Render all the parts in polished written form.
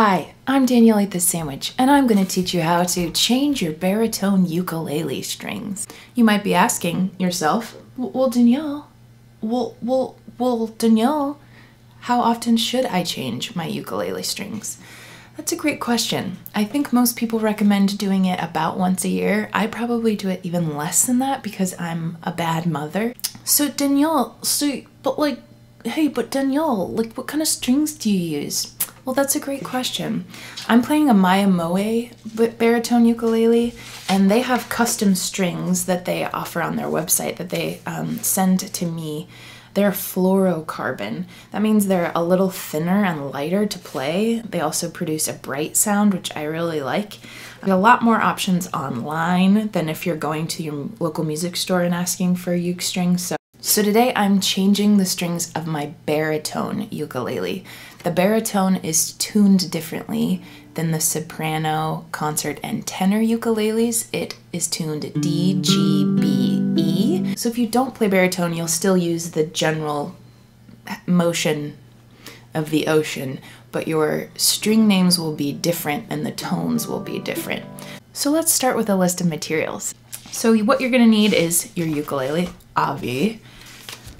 Hi, I'm Danielle Ate the Sandwich, and I'm going to teach you how to change your baritone ukulele strings. You might be asking yourself, well, Danielle, Danielle, how often should I change my ukulele strings? That's a great question. I think most people recommend doing it about once a year. I probably do it even less than that because I'm a bad mother. So Danielle, Danielle, what kind of strings do you use? Well, that's a great question. I'm playing a Maya Moe baritone ukulele, and they have custom strings that they offer on their website that they send to me. They're fluorocarbon. That means they're a little thinner and lighter to play. They also produce a bright sound, which I really like. There's a lot more options online than if you're going to your local music store and asking for uke strings. So today I'm changing the strings of my baritone ukulele. The baritone is tuned differently than the soprano, concert, and tenor ukuleles. It is tuned D, G, B, E. So if you don't play baritone, you'll still use the general motion of the ocean, but your string names will be different and the tones will be different. So let's start with a list of materials. So what you're gonna need is your ukulele, Avi,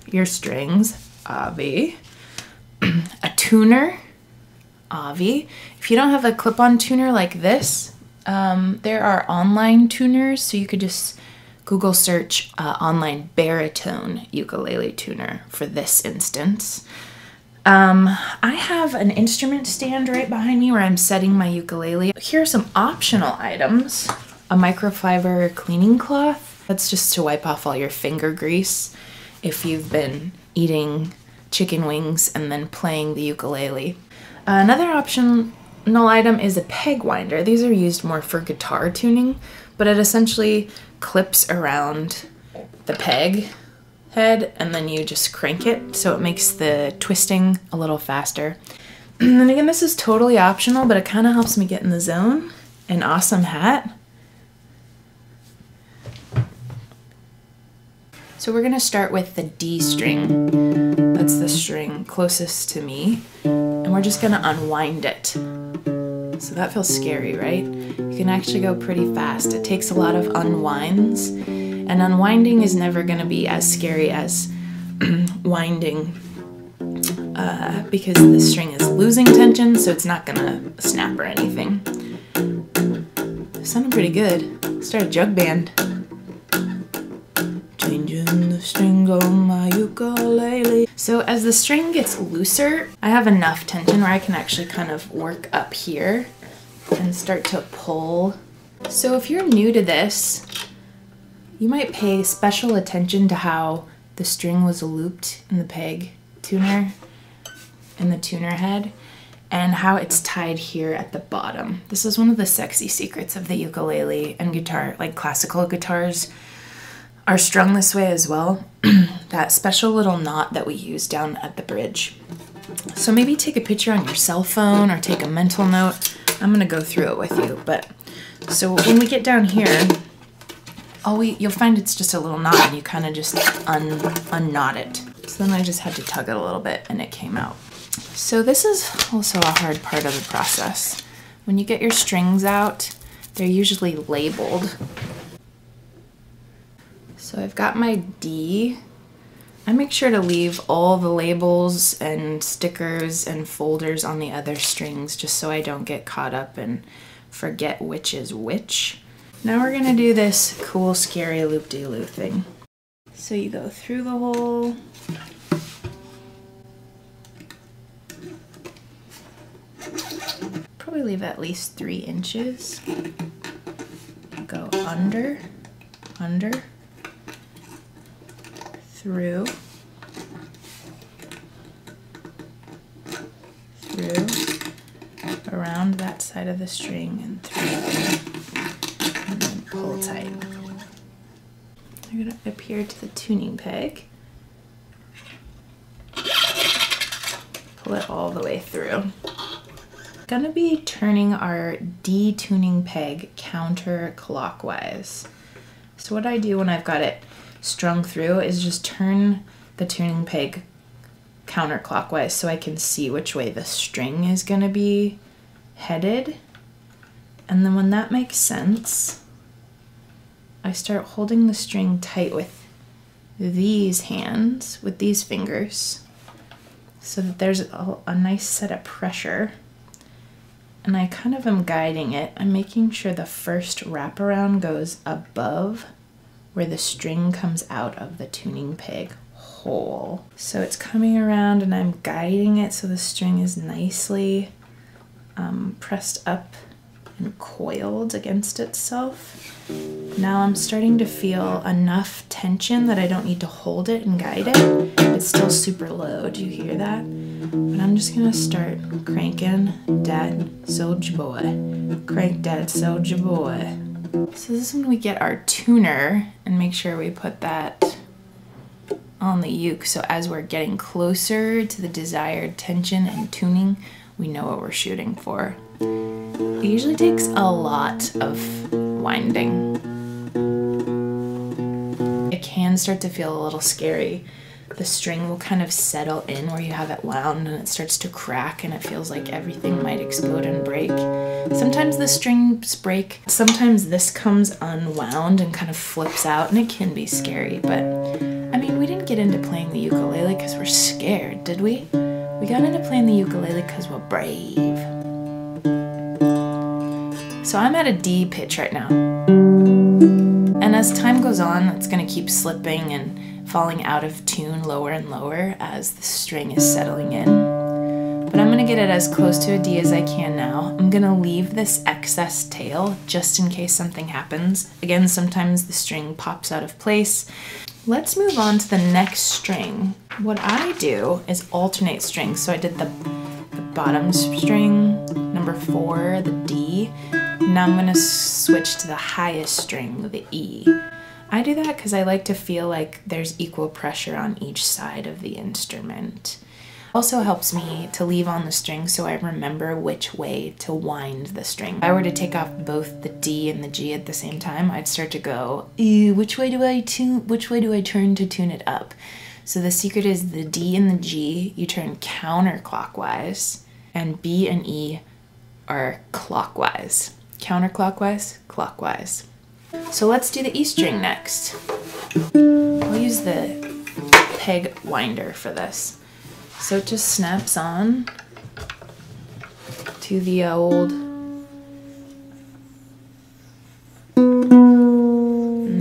your strings, Avi, a tuner, Avi. If you don't have a clip-on tuner like this, there are online tuners, so you could just Google search online baritone ukulele tuner for this instance. I have an instrument stand right behind me where I'm setting my ukulele. Here are some optional items. A microfiber cleaning cloth. That's just to wipe off all your finger grease if you've been eating chicken wings and then playing the ukulele. Another optional item is a peg winder. These are used more for guitar tuning, but it essentially clips around the peg head and then you just crank it so it makes the twisting a little faster. And again, this is totally optional, but it kind of helps me get in the zone. An awesome hat. So we're gonna start with the D string. That's the string closest to me. And we're just gonna unwind it. So that feels scary, right? You can actually go pretty fast. It takes a lot of unwinds. And unwinding is never gonna be as scary as winding because the string is losing tension, so it's not gonna snap or anything. Sounded pretty good. Let's start a jug band. Changing the strings on my ukulele. So as the string gets looser, I have enough tension where I can actually kind of work up here and start to pull. So if you're new to this, you might pay special attention to how the string was looped in the peg tuner, in the tuner head, and how it's tied here at the bottom. This is one of the sexy secrets of the ukulele and guitar, like classical guitars are strung this way as well. That special little knot that we use down at the bridge. So maybe take a picture on your cell phone or take a mental note. I'm gonna go through it with you, but so when we get down here, you'll find it's just a little knot and you kind of just unknot it. So then I just had to tug it a little bit and it came out. So this is also a hard part of the process. When you get your strings out, they're usually labeled. So I've got my D. I make sure to leave all the labels and stickers and folders on the other strings just so I don't get caught up and forget which is which. Now we're gonna do this cool, scary loop-de-loop thing. So you go through the hole. Probably leave at least 3 inches. Go under, through, around that side of the string and through, and then pull tight. You're gonna up here to the tuning peg, pull it all the way through. Gonna be turning our D tuning peg counterclockwise. So what I do when I've got it strung through is just turn the tuning peg counterclockwise so I can see which way the string is gonna be headed. And then when that makes sense, I start holding the string tight with these hands, with these fingers, so that there's a nice set of pressure. And I kind of am guiding it. I'm making sure the first wraparound goes above where the string comes out of the tuning peg hole. So it's coming around and I'm guiding it so the string is nicely pressed up and coiled against itself. Now I'm starting to feel enough tension that I don't need to hold it and guide it. It's still super low, do you hear that? But I'm just gonna start cranking that soldier boy. Crank that soldier boy. So this is when we get our tuner and make sure we put that on the uke. So as we're getting closer to the desired tension and tuning, we know what we're shooting for. It usually takes a lot of winding. It can start to feel a little scary. The string will kind of settle in where you have it wound and it starts to crack and it feels like everything might explode and break. Sometimes the strings break. Sometimes this comes unwound and kind of flips out and it can be scary, but I mean, we didn't get into playing the ukulele because we're scared, did we? We got into playing the ukulele because we're brave. So I'm at a D pitch right now. And as time goes on, it's gonna keep slipping and falling out of tune lower and lower as the string is settling in. But I'm gonna get it as close to a D as I can now. I'm gonna leave this excess tail just in case something happens. Again, sometimes the string pops out of place. Let's move on to the next string. What I do is alternate strings. So I did the bottom string, number 4, the D. Now I'm gonna switch to the highest string, the E. I do that because I like to feel like there's equal pressure on each side of the instrument. Also helps me to leave on the string so I remember which way to wind the string. If I were to take off both the D and the G at the same time, I'd start to go, ew, which way do I turn to tune it up? So the secret is the D and the G, you turn counterclockwise, and B and E are clockwise. Counterclockwise, clockwise. So let's do the E string next. I'll use the peg winder for this. So it just snaps on to the old, and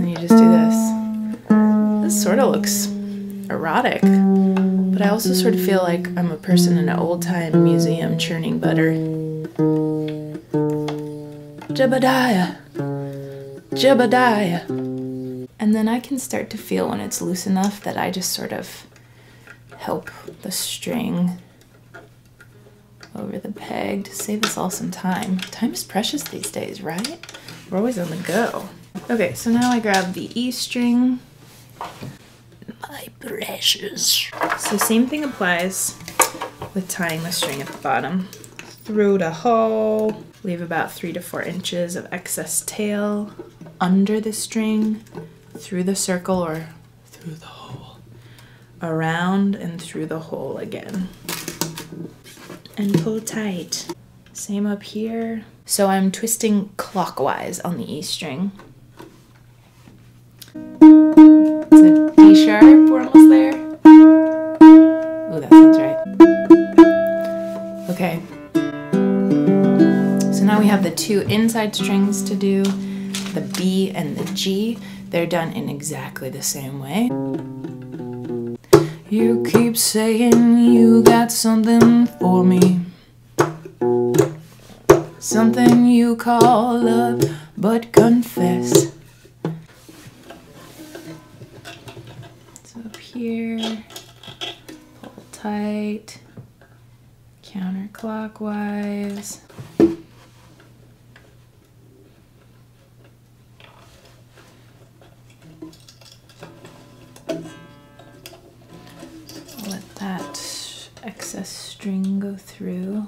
then you just do this. This sort of looks erotic, but I also sort of feel like I'm a person in an old-time museum churning butter. Jebediah, Jebediah. And then I can start to feel when it's loose enough that I just sort of help the string over the peg to save us all some time. Time is precious these days, right? We're always on the go. Okay, so now I grab the E string. My precious. So same thing applies with tying the string at the bottom. Through the hole, leave about 3 to 4 inches of excess tail under the string, through the circle or through the hole, around and through the hole again, and pull tight. Same up here. So I'm twisting clockwise on the E string. It's a D sharp, we're almost there. Ooh, that sounds right. Okay. So now we have the 2 inside strings to do, the B and the G. They're done in exactly the same way. You keep saying you got something for me, something you call love, but confess. So up here, pull tight, counterclockwise. Let that excess string go through.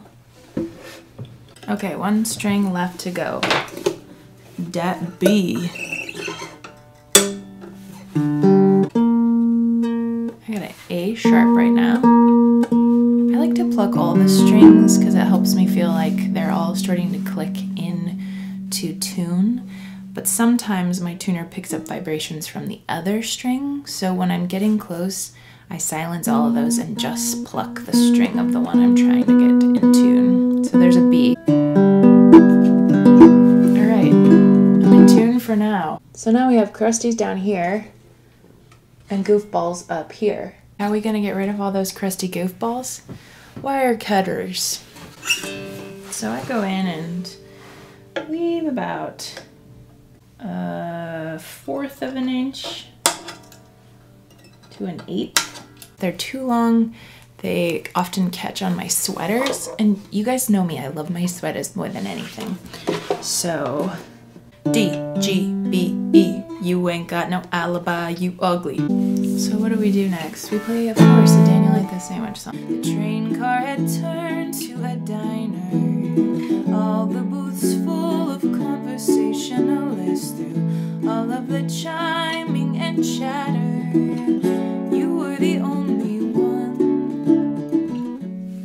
Okay, 1 string left to go. Dat B. I got an A sharp right now. I like to pluck all the strings because it helps me feel like they're all ball starting to click in to tune, but sometimes my tuner picks up vibrations from the other string, so when I'm getting close, I silence all of those and just pluck the string of the one I'm trying to get in tune. So there's a B. Alright, I'm in tune for now. So now we have crusties down here and goofballs up here. How are we gonna get rid of all those crusty goofballs? Wire cutters. So I go in and leave about 1/4 of an inch to an 1/8. They're too long. They often catch on my sweaters, and you guys know me, I love my sweaters more than anything. So D, G, B, E, you ain't got no alibi, you ugly. So what do we do next? We play, of course, the Danielle Ate the Sandwich song. The train car had turned to a diner, all the booths full of conversationalists through all of the chiming and chatter. You were the only one,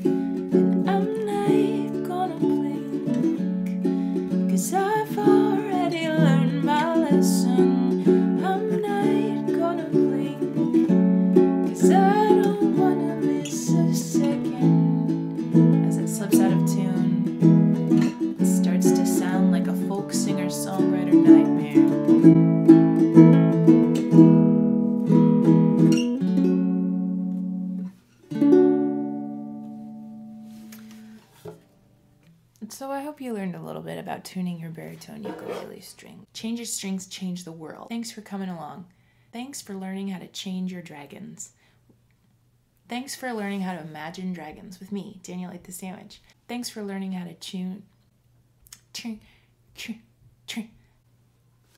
and I'm not gonna blink, 'cause I've already learned my lesson. I'm not gonna blink, 'cause I don't wanna miss a second. As it slips out of tune, it starts to sound like a folk singer-songwriter nightmare. So I hope you learned a little bit about tuning your baritone ukulele string. Change your strings, change the world. Thanks for coming along. Thanks for learning how to change your dragons. Thanks for learning how to imagine dragons with me, Danielle Ate the Sandwich. Thanks for learning how to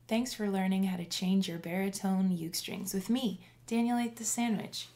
Thanks for learning how to change your baritone uke strings with me, Danielle Ate the Sandwich.